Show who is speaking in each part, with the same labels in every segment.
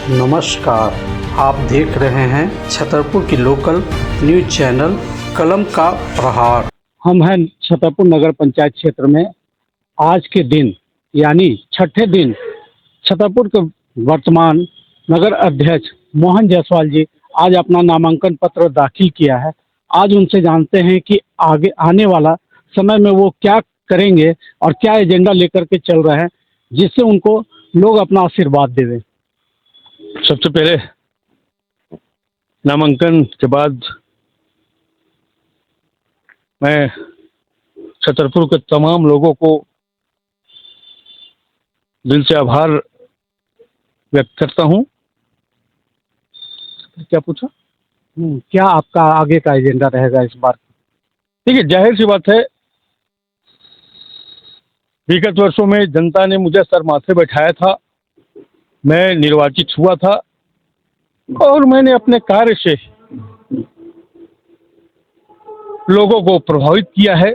Speaker 1: नमस्कार, आप देख रहे हैं छतरपुर की लोकल न्यूज चैनल कलम का प्रहार।
Speaker 2: हम हैं छतरपुर नगर पंचायत क्षेत्र में। आज के दिन यानी छठे दिन छतरपुर के वर्तमान नगर अध्यक्ष मोहन जायसवाल जी आज अपना नामांकन पत्र दाखिल किया है। आज उनसे जानते हैं कि आगे आने वाला समय में वो क्या करेंगे और क्या एजेंडा लेकर के चल रहे हैं, जिससे उनको लोग अपना आशीर्वाद देवें।
Speaker 3: सबसे पहले नामांकन के बाद मैं छतरपुर के तमाम लोगों को दिल से आभार व्यक्त करता हूं। क्या पूछा?
Speaker 2: क्या आपका आगे का एजेंडा रहेगा इस बार?
Speaker 3: देखिए, जाहिर सी बात है, विगत वर्षों में जनता ने मुझे सर माथे बैठाया था, मैं निर्वाचित हुआ था और मैंने अपने कार्य से लोगों को प्रभावित किया है।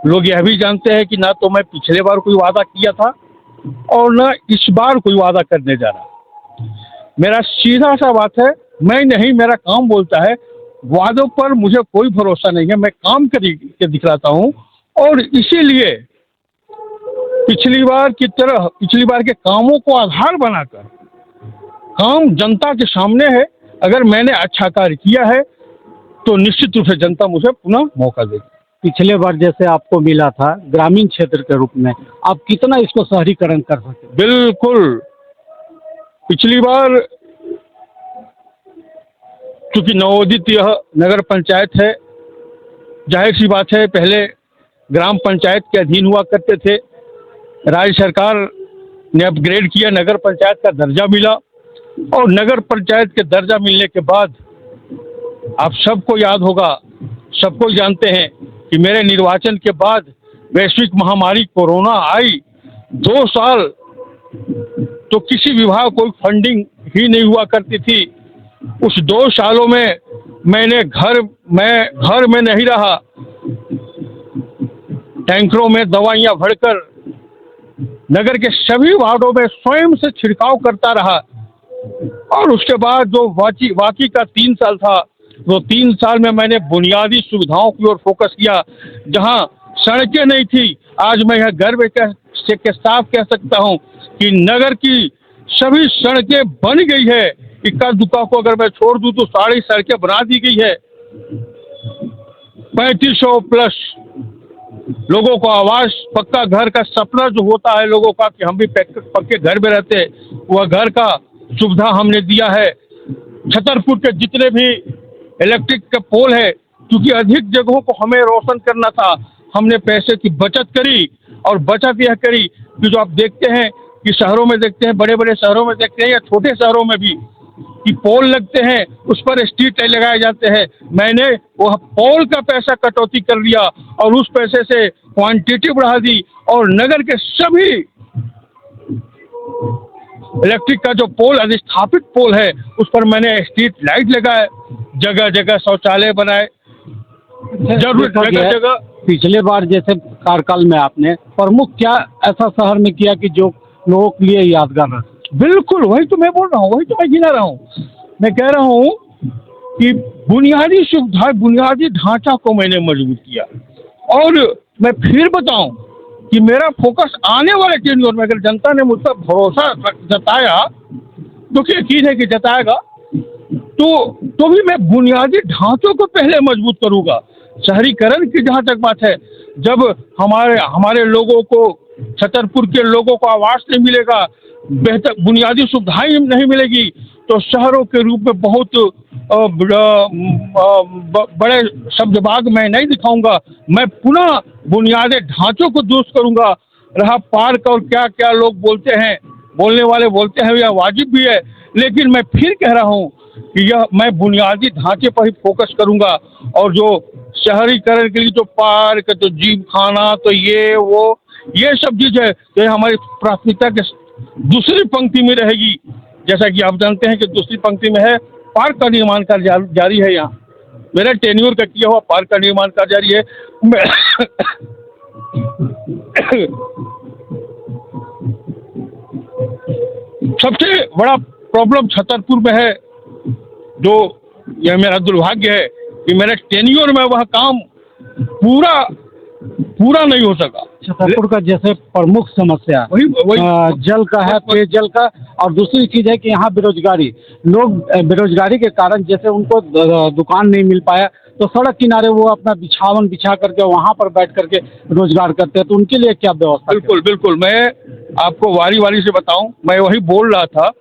Speaker 3: लोग यह भी जानते हैं कि ना तो मैं पिछले बार कोई वादा किया था और ना इस बार कोई वादा करने जा रहा। मेरा सीधा सा बात है, मैं नहीं, मेरा काम बोलता है। वादों पर मुझे कोई भरोसा नहीं है, मैं काम करके दिखलाता हूँ। और इसीलिए पिछली बार की तरह पिछली बार के कामों को आधार बनाकर काम जनता के सामने है। अगर मैंने अच्छा कार्य किया है तो निश्चित रूप से जनता मुझे पुनः मौका देगी।
Speaker 2: पिछले बार जैसे आपको मिला था ग्रामीण क्षेत्र के रूप में, आप कितना इसको शहरीकरण कर सकते?
Speaker 3: बिल्कुल, पिछली बार चूंकि नवोदित यह नगर पंचायत है, जाहिर सी बात है, पहले ग्राम पंचायत के अधीन हुआ करते थे। राज्य सरकार ने अपग्रेड किया, नगर पंचायत का दर्जा मिला और नगर पंचायत के दर्जा मिलने के बाद आप सबको याद होगा, सबको जानते हैं कि मेरे निर्वाचन के बाद वैश्विक महामारी कोरोना आई। 2 साल तो किसी विभाग को फंडिंग ही नहीं हुआ करती थी। उस 2 सालों में मैंने घर में नहीं रहा, टैंकरों में दवाइयां भरकर नगर के सभी वार्डों में स्वयं से छिड़काव करता रहा। और उसके बाद जो बाकी का 3 साल था, वो 3 साल में मैंने बुनियादी सुविधाओं की ओर फोकस किया। जहां सड़कें नहीं थी, आज मैं यह गर्व के साथ कह सकता हूं कि नगर की सभी सड़कें बन गई है। इक्का दुक्का को अगर मैं छोड़ दूं तो सारी सड़कें बना दी गई है। 3500 प्लस लोगों को आवास, पक्का घर का सपना जो होता है लोगों का कि हम भी पक्के घर में रहते, वह घर का सुविधा हमने दिया है। छतरपुर के जितने भी इलेक्ट्रिक के पोल है, क्योंकि अधिक जगहों को हमें रोशन करना था, हमने पैसे की बचत करी। और बचत यह करी कि जो आप देखते हैं कि शहरों में देखते हैं, बड़े बड़े शहरों में देखते हैं या छोटे शहरों में भी, कि पोल लगते हैं, उस पर स्ट्रीट लाइट लगाए जाते हैं। मैंने वह पोल का पैसा कटौती कर लिया और उस पैसे से क्वांटिटी बढ़ा दी और नगर के सभी इलेक्ट्रिक का जो पोल, अधिस्थापित पोल है, उस पर मैंने स्ट्रीट लाइट लगाए, जगह जगह शौचालय बनाए, जगह जगह।
Speaker 2: पिछले बार जैसे कार्यकाल में आपने प्रमुख क्या ऐसा शहर में किया कि जो लोगों के लिए यादगार रहा?
Speaker 3: बिल्कुल, वही तो मैं बोल रहा हूँ, वही तो मैं गिना रहा हूँ। मैं कह रहा हूँ कि बुनियादी सुविधा, बुनियादी ढांचा को मैंने मजबूत किया। और मैं फिर बताऊं कि मेरा फोकस आने वाले टेन्योर में, अगर जनता ने मुझ पर भरोसा जताया, तो यकीन है कि जताएगा, तो भी मैं बुनियादी ढांचों को पहले मजबूत करूंगा। शहरीकरण की जहां तक बात है, जब हमारे लोगों को, छतरपुर के लोगों को आवास नहीं मिलेगा, बेहतर बुनियादी सुविधाएं नहीं मिलेगी, तो शहरों के रूप में बहुत बड़े शब्दबाग मैं नहीं दिखाऊंगा। मैं पुनः बुनियादी ढांचों को दुरुस्त करूंगा। रहा पार्क और क्या क्या लोग बोलते हैं, बोलने वाले बोलते हैं, यह वाजिब भी है, लेकिन मैं फिर कह रहा हूं कि यह मैं बुनियादी ढांचे पर ही फोकस करूंगा। और जो शहरीकरण के लिए जो पार्क, तो जिम खाना, तो ये सब चीज है, तो ये हमारी प्राथमिकता के दूसरी पंक्ति में रहेगी। जैसा कि आप जानते हैं कि दूसरी पंक्ति में है पार्क का निर्माण कार्य जारी है। यहाँ मेरा टेन्योर का किया हुआ पार्क का निर्माण कार्य जारी है। सबसे बड़ा प्रॉब्लम छतरपुर में है, जो यह मेरा दुर्भाग्य है कि मेरे टेन्योर में वह काम पूरा नहीं हो सका।
Speaker 2: छतरपुर का जैसे प्रमुख समस्या
Speaker 3: वही
Speaker 2: जल का है, पेयजल का, और दूसरी चीज है कि यहाँ बेरोजगारी, लोग बेरोजगारी के कारण जैसे उनको दुकान नहीं मिल पाया तो सड़क किनारे वो अपना बिछावन बिछा करके वहाँ पर बैठ करके रोजगार करते हैं, तो उनके लिए क्या व्यवस्था?
Speaker 3: बिल्कुल बिल्कुल, मैं आपको वारी वारी से बताऊं, मैं वही बोल रहा था।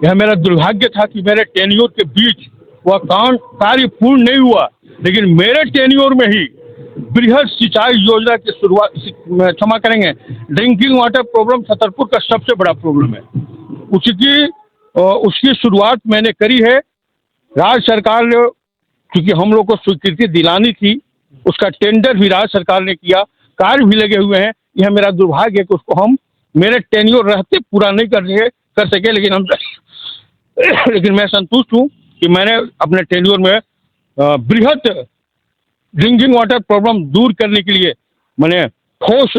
Speaker 3: यह मेरा दुर्भाग्य था कि मेरे टेन्योर के बीच वह कार्य पूर्ण नहीं हुआ, लेकिन मेरे टेन्योर में ही बृहद सिंचाई योजना की शुरुआत, क्षमा करेंगे, ड्रिंकिंग वाटर प्रॉब्लम छतरपुर का सबसे बड़ा प्रॉब्लम है, उसकी शुरुआत मैंने करी है। राज्य सरकार ने, क्योंकि हम लोग को स्वीकृति दिलानी थी, उसका टेंडर भी राज्य सरकार ने किया, कार्य भी लगे हुए हैं। यह मेरा दुर्भाग्य है कि उसको हम मेरे टेन्योर रहते पूरा नहीं कर सके, लेकिन मैं संतुष्ट हूँ कि मैंने अपने टेन्योर में बृहद ड्रिंकिंग वाटर प्रॉब्लम दूर करने के लिए मैंने ठोस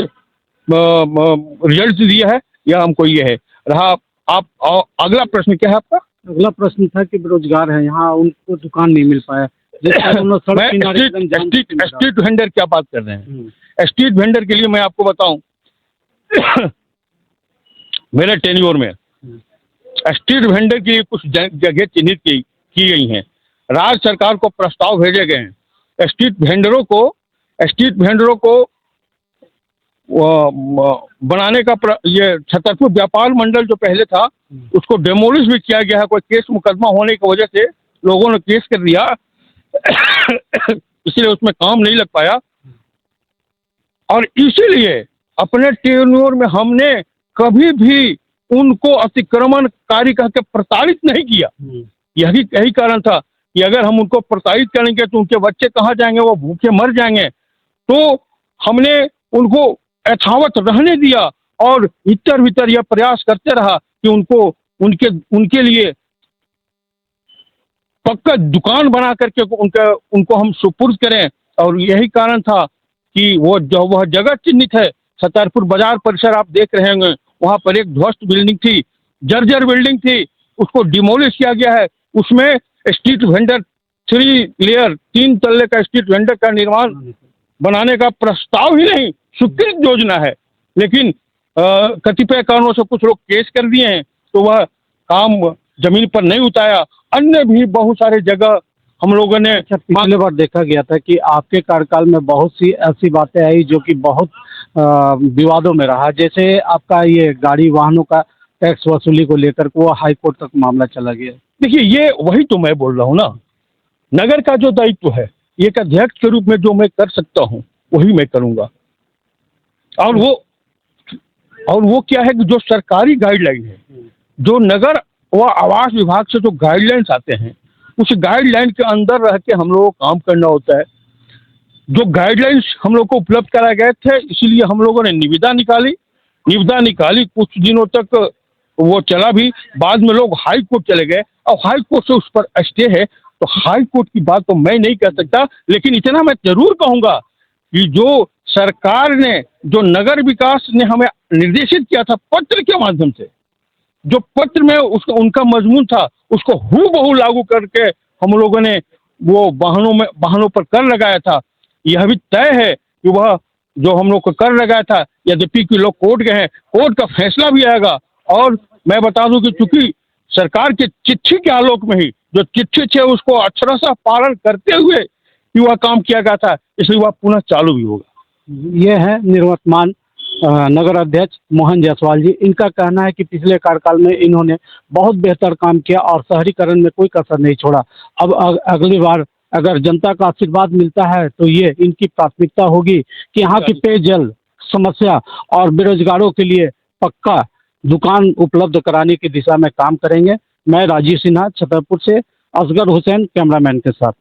Speaker 3: रिजल्ट दिया है। यह हमको ये है रहा। आप अगला प्रश्न क्या है आपका?
Speaker 2: अगला प्रश्न था कि बेरोजगार है यहाँ, उनको दुकान नहीं मिल पाया।
Speaker 3: स्ट्रीट वेंडर क्या बात कर रहे हैं? स्ट्रीट वेंडर के लिए मैं आपको बताऊं, मेरे टेन्योर में स्ट्रीट वेंडर के लिए कुछ जगह चिन्हित की गई हैं। राज्य सरकार को प्रस्ताव भेजे गए हैं। स्ट्रीट वेंडरों को बनाने का ये छतरपुर व्यापार मंडल जो पहले था उसको डेमोलिश भी किया गया है। कोई केस मुकदमा होने की वजह से लोगों ने केस कर दिया इसलिए उसमें काम नहीं लग पाया, और इसीलिए अपने टेन्योर में हमने कभी भी उनको अतिक्रमणकारी कह के प्रताड़ित नहीं किया। यही कारण था कि अगर हम उनको प्रताड़ित करेंगे तो उनके बच्चे कहाँ जाएंगे, वो भूखे मर जाएंगे। तो हमने उनको यथावत रहने दिया और इतर भीतर यह प्रयास करते रहा कि उनके लिए पक्का दुकान बना करके उनको हम सुपुर्द करें। और यही कारण था कि वह जगह चिन्हित है, छतरपुर बाजार परिसर आप देख रहे होंगे, वहाँ पर एक ध्वस्त बिल्डिंग थी, जर्जर बिल्डिंग थी, उसको डिमोलिश किया गया है। उसमें स्ट्रीट वेंडर 3 तल्ले का स्ट्रीट वेंडर का निर्माण बनाने का प्रस्ताव ही नहीं, स्वीकृत योजना है, लेकिन कतिपय कारणों से कुछ लोग केस कर दिए हैं तो वह काम जमीन पर नहीं उतारा। अन्य भी बहुत सारे जगह हम लोगों ने
Speaker 2: पिछले बार देखा गया था कि आपके कार्यकाल में बहुत सी ऐसी बातें आई जो कि बहुत विवादों में रहा, जैसे आपका ये गाड़ी वाहनों का टैक्स वसूली को लेकर वो हाई कोर्ट तक मामला चला गया।
Speaker 3: देखिए, ये वही तो मैं बोल रहा हूँ ना, नगर का जो दायित्व है एक अध्यक्ष के रूप में जो मैं कर सकता हूँ वही मैं करूँगा। और वो क्या है कि जो सरकारी गाइडलाइन है, जो नगर व आवास विभाग से जो गाइडलाइंस आते हैं, उस गाइडलाइन के अंदर रह के हम लोगों को काम करना होता है। जो गाइडलाइंस हम लोग को उपलब्ध कराए गए थे, इसीलिए हम लोगों ने निविदा निकाली। कुछ दिनों तक वो चला भी, बाद में लोग हाई कोर्ट चले गए और हाई कोर्ट से उस पर स्टे है। तो हाई कोर्ट की बात तो मैं नहीं कर सकता, लेकिन इतना मैं जरूर कहूँगा कि जो सरकार ने, जो नगर विकास ने हमें निर्देशित किया था पत्र के माध्यम से, जो पत्र में उनका मजमून था, उसको हूबहू लागू करके हम लोगों ने वो वाहनों पर कर लगाया था। यह भी तय है कि वह जो हम लोग को कर लगाया था, यद्यपि कि लोग कोर्ट गए हैं, कोर्ट का फैसला भी आएगा। और मैं बता दूं कि चूंकि सरकार की चिट्ठी के आलोक में ही जो चिट्ठी थे उसको अक्षरशः पालन करते हुए कि वह काम किया गया था, इसलिए वह पुनः चालू भी होगा।
Speaker 2: ये है निवर्तमान नगर अध्यक्ष मोहन जायसवाल जी। इनका कहना है कि पिछले कार्यकाल में इन्होंने बहुत बेहतर काम किया और शहरीकरण में कोई कसर नहीं छोड़ा। अब अगली बार अगर जनता का आशीर्वाद मिलता है तो ये इनकी प्राथमिकता होगी कि यहाँ की पेयजल समस्या और बेरोजगारों के लिए पक्का दुकान उपलब्ध कराने की दिशा में काम करेंगे। मैं राजीव सिन्हा, छतरपुर से, असगर हुसैन कैमरामैन के साथ।